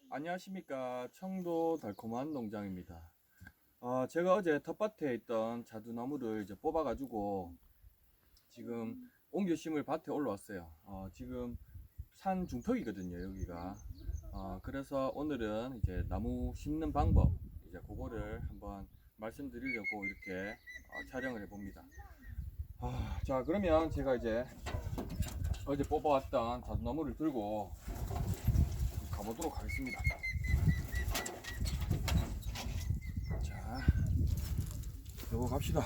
안녕하십니까. 청도 달콤한 농장입니다. 제가 어제 텃밭에 있던 자두나무를 이제 뽑아가지고 지금 옮겨 심을 밭에 올라왔어요. 지금 산 중턱이거든요, 여기가. 그래서 오늘은 이제 나무 심는 방법, 이제 그거를 한번 말씀드리려고 이렇게 촬영을 해봅니다. 자, 그러면 제가 이제 어제 뽑아왔던 자두나무를 들고 가보도록 하겠습니다. 자, 들고 갑시다.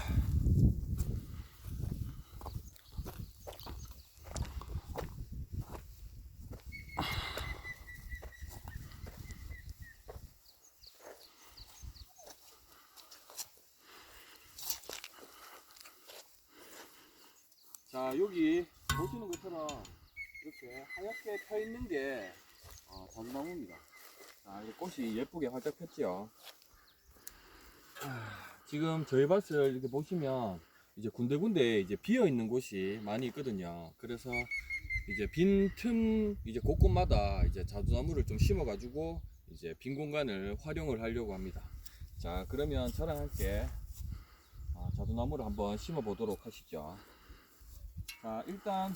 자, 여기 보시는 것처럼 이렇게 하얗게 펴 있는 게 자두나무입니다. 자, 이 꽃이 예쁘게 활짝 폈지요. 지금 저희 밭을 이렇게 보시면 이제 군데군데 이제 비어 있는 곳이 많이 있거든요. 그래서 이제 빈 틈 이제 곳곳마다 이제 자두나무를 좀 심어 가지고 이제 빈 공간을 활용을 하려고 합니다. 자, 그러면 저랑 함께 자두나무를 한번 심어 보도록 하시죠. 자, 일단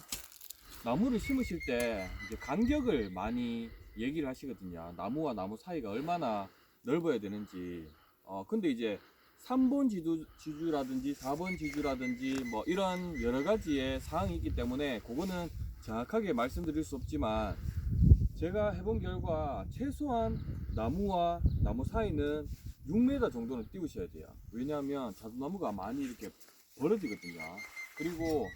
나무를 심으실 때 이제 간격을 많이 얘기를 하시거든요. 나무와 나무 사이가 얼마나 넓어야 되는지. 근데 이제 3번 지주라든지 4번 지주라든지 뭐 이런 여러 가지의 사항이 있기 때문에 그거는 정확하게 말씀드릴 수 없지만 제가 해본 결과 최소한 나무와 나무 사이는 6m 정도는 띄우셔야 돼요. 왜냐하면 자두나무가 많이 이렇게 벌어지거든요. 그리고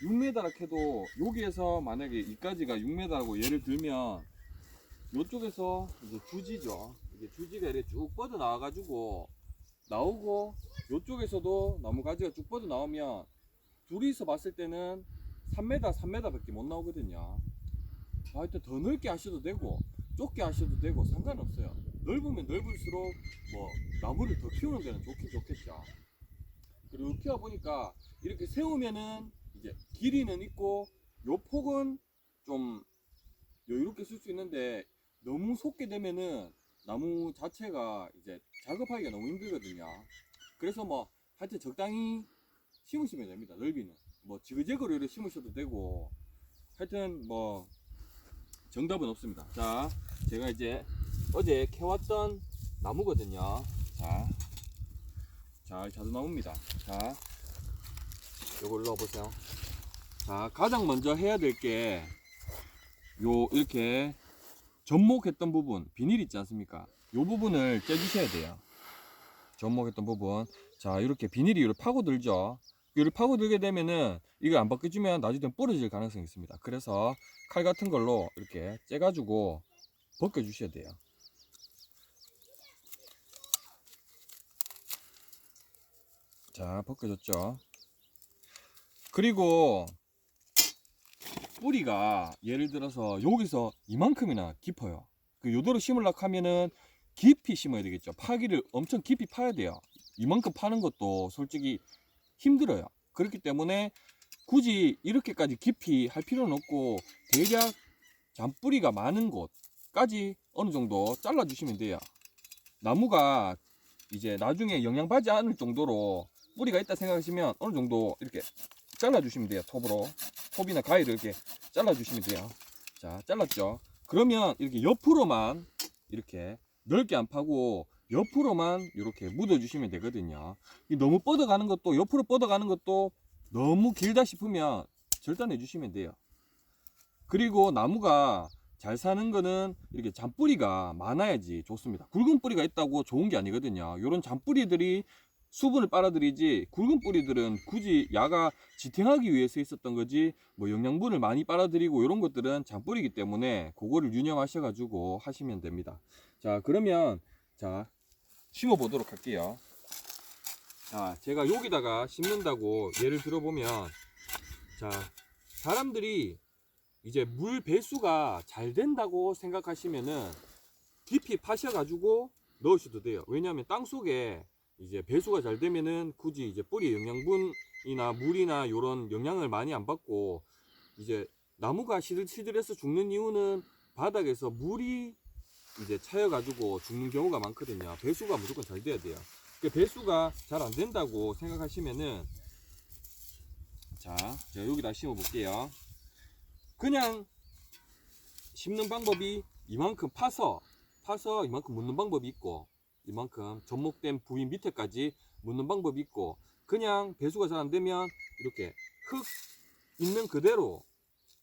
6m라 해도 여기에서 만약에 이까지가 6m라고 예를 들면 이쪽에서 이제 주지죠. 이게 주지가 이렇게 쭉 뻗어 나와가지고 나오고 이쪽에서도 나무 가지가 쭉 뻗어 나오면 둘이서 봤을 때는 3m, 3m 밖에 못 나오거든요. 하여튼 더 넓게 하셔도 되고 좁게 하셔도 되고 상관없어요. 넓으면 넓을수록 뭐 나무를 더 키우는 데는 좋긴 좋겠죠. 그리고 키워보니까 이렇게 세우면은 이제 길이는 있고 요 폭은 좀 여유롭게 쓸 수 있는데 너무 솟게 되면은 나무 자체가 이제 작업하기가 너무 힘들거든요. 그래서 뭐 하여튼 적당히 심으시면 됩니다. 넓이는 뭐 지그재그로 이렇게 심으셔도 되고 하여튼 뭐 정답은 없습니다. 자, 제가 이제 어제 캐왔던 나무거든요. 자, 자두나무입니다. 자, 요걸 넣어보세요. 자, 가장 먼저 해야 될 게 요 이렇게 접목했던 부분 비닐 있지 않습니까? 요 부분을 째주셔야 돼요. 접목했던 부분. 자, 이렇게 비닐이 이렇게 파고들죠. 이를 파고들게 되면은 이거 안 벗겨주면 나중에 부러질 가능성이 있습니다. 그래서 칼 같은 걸로 이렇게 째가지고 벗겨주셔야 돼요. 자, 벗겨졌죠. 그리고 뿌리가 예를 들어서 여기서 이만큼이나 깊어요. 그 요대로 심으려고 하면은 깊이 심어야 되겠죠. 파기를 엄청 깊이 파야 돼요. 이만큼 파는 것도 솔직히 힘들어요. 그렇기 때문에 굳이 이렇게까지 깊이 할 필요는 없고 대략 잔뿌리가 많은 곳까지 어느 정도 잘라 주시면 돼요. 나무가 이제 나중에 영양받지 않을 정도로 뿌리가 있다 생각하시면 어느 정도 이렇게 잘라 주시면 돼요. 톱이나 가위를 이렇게 잘라 주시면 돼요. 자, 잘랐죠. 그러면 이렇게 옆으로만 이렇게 넓게 안 파고 옆으로만 이렇게 묻어 주시면 되거든요. 너무 뻗어가는 것도 옆으로 뻗어가는 것도 너무 길다 싶으면 절단해 주시면 돼요. 그리고 나무가 잘 사는 거는 이렇게 잔뿌리가 많아야지 좋습니다. 굵은 뿌리가 있다고 좋은 게 아니거든요. 이런 잔뿌리들이 수분을 빨아들이지 굵은 뿌리들은 굳이 야가 지탱하기 위해서 있었던 거지 뭐 영양분을 많이 빨아들이고 이런 것들은 잔뿌리이기 때문에 그거를 유념하셔 가지고 하시면 됩니다. 자, 그러면 자 심어 보도록 할게요. 자, 제가 여기다가 심는다고 예를 들어보면 자, 사람들이 이제 물 배수가 잘 된다고 생각하시면은 깊이 파셔 가지고 넣으셔도 돼요. 왜냐하면 땅 속에 이제 배수가 잘 되면은 굳이 이제 뿌리 영양분이나 물이나 이런 영향을 많이 안 받고 이제 나무가 시들시들해서 죽는 이유는 바닥에서 물이 이제 차여가지고 죽는 경우가 많거든요. 배수가 무조건 잘 돼야 돼요. 그 배수가 잘 안 된다고 생각하시면은, 자, 제가 여기다 심어 볼게요. 그냥 심는 방법이 이만큼 파서 이만큼 묻는 방법이 있고, 이만큼 접목된 부위 밑에까지 묻는 방법이 있고, 그냥 배수가 잘 안 되면 이렇게 흙 있는 그대로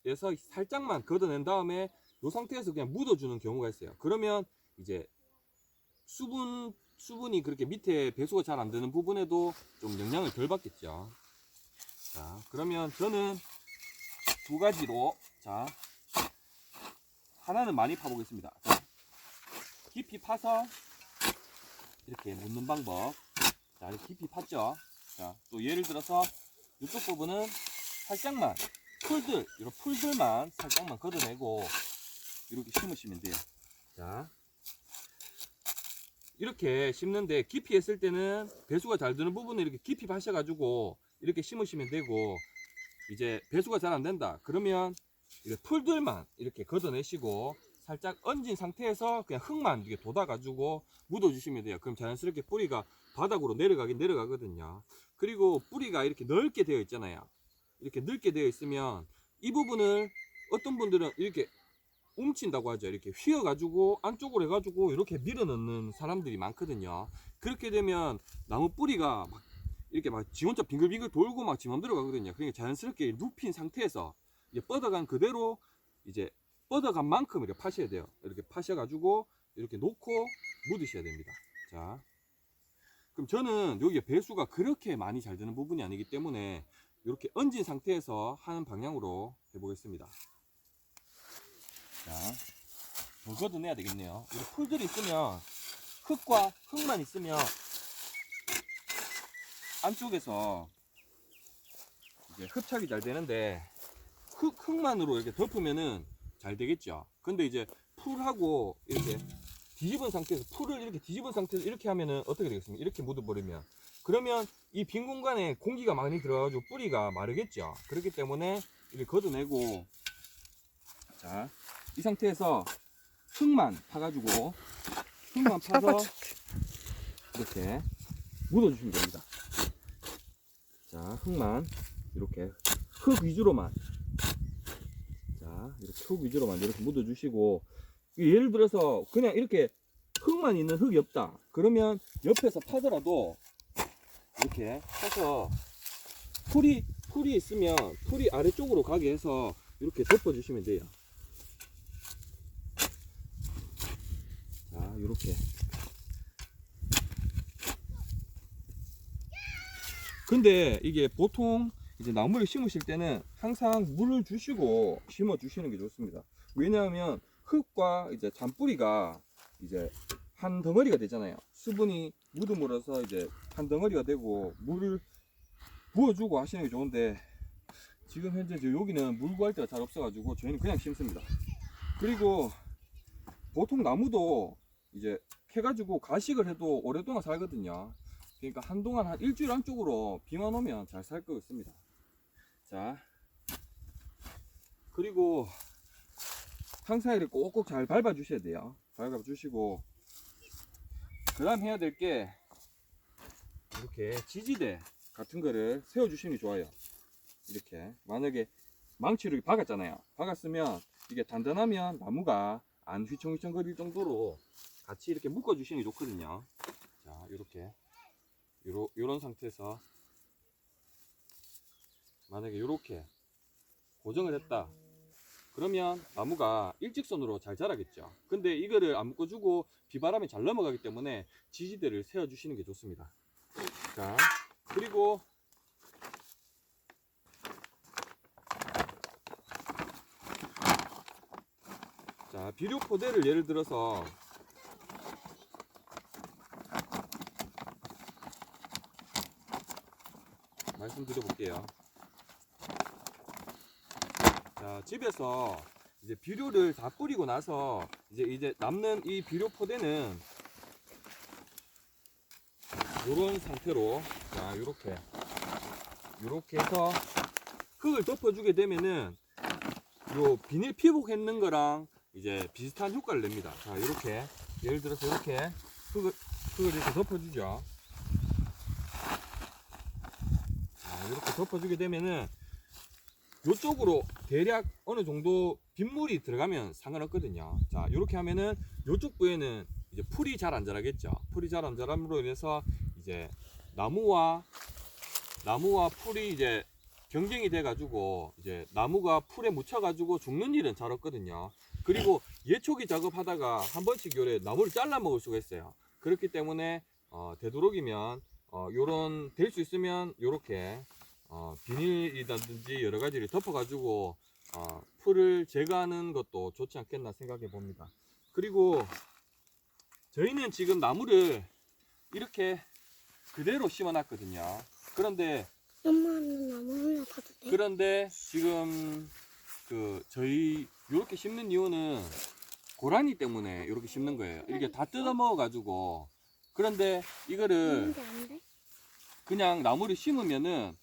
해서 살짝만 걷어낸 다음에 이 상태에서 그냥 묻어주는 경우가 있어요. 그러면 이제 수분이 그렇게 밑에 배수가 잘 안 되는 부분에도 좀 영향을 덜 받겠죠. 자, 그러면 저는 두 가지로, 자, 하나는 많이 파보겠습니다. 자, 깊이 파서 이렇게 묻는 방법. 자, 이렇게 깊이 팠죠. 자, 또 예를 들어서 이쪽 부분은 살짝만 이런 풀들만 살짝만 걷어내고 이렇게 심으시면 돼요. 자, 이렇게 심는데 깊이 했을 때는 배수가 잘 되는 부분을 이렇게 깊이 파셔가지고 이렇게 심으시면 되고, 이제 배수가 잘 안 된다 그러면 이렇게 풀들만 이렇게 걷어내시고 살짝 얹은 상태에서 그냥 흙만 이렇게 돋아가지고 묻어주시면 돼요. 그럼 자연스럽게 뿌리가 바닥으로 내려가거든요. 그리고 뿌리가 이렇게 넓게 되어 있잖아요. 이렇게 넓게 되어 있으면 이 부분을 어떤 분들은 이렇게 움친다고 하죠. 이렇게 휘어가지고 안쪽으로 해가지고 이렇게 밀어 넣는 사람들이 많거든요. 그렇게 되면 나무 뿌리가 막 이렇게 막 지 혼자 빙글빙글 돌고 막 지 맘대로 가거든요. 그러니까 자연스럽게 눕힌 상태에서 이제 뻗어간 그대로 이제 뻗어간 만큼 이렇게 파셔야 돼요. 이렇게 파셔가지고 이렇게 놓고 묻으셔야 됩니다. 자, 그럼 저는 여기 배수가 그렇게 많이 잘 되는 부분이 아니기 때문에 이렇게 얹은 상태에서 하는 방향으로 해보겠습니다. 자, 더 걷어내야 되겠네요. 이렇게 풀들이 있으면 흙만 있으면 안쪽에서 이제 흡착이 잘 되는데 흙만으로 이렇게 덮으면은 잘 되겠죠. 근데 이제 풀하고 이렇게 뒤집은 상태에서 풀을 이렇게 뒤집은 상태에서 이렇게 하면은 어떻게 되겠습니까? 이렇게 묻어버리면, 그러면 이 빈 공간에 공기가 많이 들어가지고 뿌리가 마르겠죠. 그렇기 때문에 이렇게 걷어내고, 자, 이 상태에서 흙만 파가지고 흙만 파서 이렇게 묻어주시면 됩니다. 자, 흙만 이렇게 흙 위주로만, 자, 이렇게 흙 위주로만 이렇게 묻어주시고, 예를 들어서 그냥 이렇게 흙만 있는 흙이 없다 그러면 옆에서 파더라도 이렇게 파서 풀이 있으면 풀이 아래쪽으로 가게 해서 이렇게 덮어주시면 돼요. 자, 이렇게. 근데 이게 보통 이제 나무를 심으실 때는 항상 물을 주시고 심어 주시는 게 좋습니다. 왜냐하면 흙과 이제 잔뿌리가 이제 한 덩어리가 되잖아요. 수분이 묻음으로써 이제 한 덩어리가 되고 물을 부어주고 하시는 게 좋은데, 지금 현재 여기는 물 구할 데가 잘 없어가지고 저희는 그냥 심습니다. 그리고 보통 나무도 이제 캐가지고 가식을 해도 오랫동안 살거든요. 그러니까 한동안 한 일주일 안쪽으로 비만 오면 잘 살 것 같습니다. 자, 그리고 항상 이렇게 꼭꼭 잘 밟아 주셔야 돼요. 밟아 주시고, 그 다음 해야 될 게 이렇게 지지대 같은 거를 세워 주시는 게 좋아요. 이렇게 만약에 망치로 이렇게 박았잖아요. 박았으면 이게 단단하면 나무가 안 휘청휘청 거릴 정도로 같이 이렇게 묶어 주시는 게 좋거든요. 자, 이렇게 요런 상태에서 만약에 이렇게 고정을 했다 그러면 나무가 일직선으로 잘 자라겠죠. 근데 이거를 안 묶어주고 비바람이 잘 넘어가기 때문에 지지대를 세워 주시는 게 좋습니다. 자, 그리고 자, 비료 포대를 예를 들어서 말씀드려 볼게요. 자, 집에서 이제 비료를 다 뿌리고 나서 이제 남는 이 비료 포대는 이런 상태로, 자, 요렇게 해서 흙을 덮어주게 되면은 요 비닐 피복했는 거랑 이제 비슷한 효과를 냅니다. 자, 이렇게 예를 들어서 이렇게 흙을 이렇게 덮어주죠. 자, 이렇게 덮어주게 되면은 요쪽으로 대략 어느 정도 빗물이 들어가면 상관없거든요. 자, 이렇게 하면은 요쪽 부에는 이제 풀이 잘 안 자라겠죠. 풀이 잘 안 자람으로 인해서 이제 나무와 풀이 이제 경쟁이 돼 가지고 이제 나무가 풀에 묻혀 가지고 죽는 일은 잘 없거든요. 그리고 예초기 작업하다가 한 번씩 요래 나무를 잘라 먹을 수가 있어요. 그렇기 때문에 되도록이면 요런 될 수 있으면 요렇게 비닐이라든지 여러 가지를 덮어 가지고 풀을 제거하는 것도 좋지 않겠나 생각해 봅니다. 그리고 저희는 지금 나무를 이렇게 그대로 심어 놨거든요. 그런데 엄마는 나무 올라가도 돼? 그런데 지금 저희 이렇게 심는 이유는 고라니 때문에 이렇게 심는 거예요. 이렇게 다 뜯어 먹어 가지고. 그런데 이거를 있는데 안 돼? 그냥 나무를 심으면은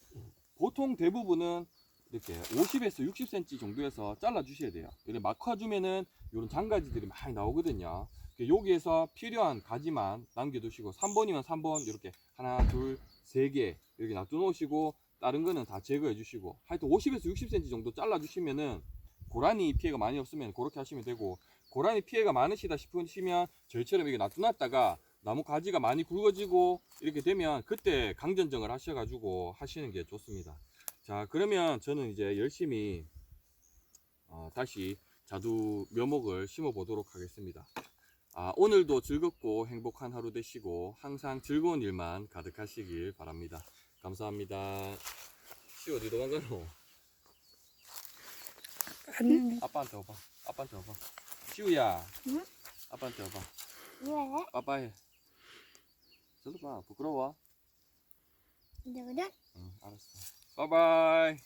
보통 대부분은 이렇게 50에서 60cm 정도에서 잘라 주셔야 돼요. 이렇게 막 커주면은 이런 장가지들이 많이 나오거든요. 여기에서 필요한 가지만 남겨두시고 3번이면 3번 이렇게 하나, 둘, 세 개 이렇게 놔둬 놓으시고 다른 거는 다 제거해 주시고 하여튼 50에서 60cm 정도 잘라 주시면은 고라니 피해가 많이 없으면 그렇게 하시면 되고, 고라니 피해가 많으시다 싶으시면 저희처럼 이렇게 놔둬 놨다가 나무 가지가 많이 굵어지고 이렇게 되면 그때 강전정을 하셔가지고 하시는 게 좋습니다. 자, 그러면 저는 이제 열심히 다시 자두 묘목을 심어 보도록 하겠습니다. 오늘도 즐겁고 행복한 하루 되시고 항상 즐거운 일만 가득하시길 바랍니다. 감사합니다. 씨 어디 도망가노? 아빠한테 와봐. 아빠한테 와봐. 시우야. 응? 아빠한테 와봐. 왜? 빠빠해. 저도 봐. 부끄러워? 근데 그냥 응, 알았어. 바이바이.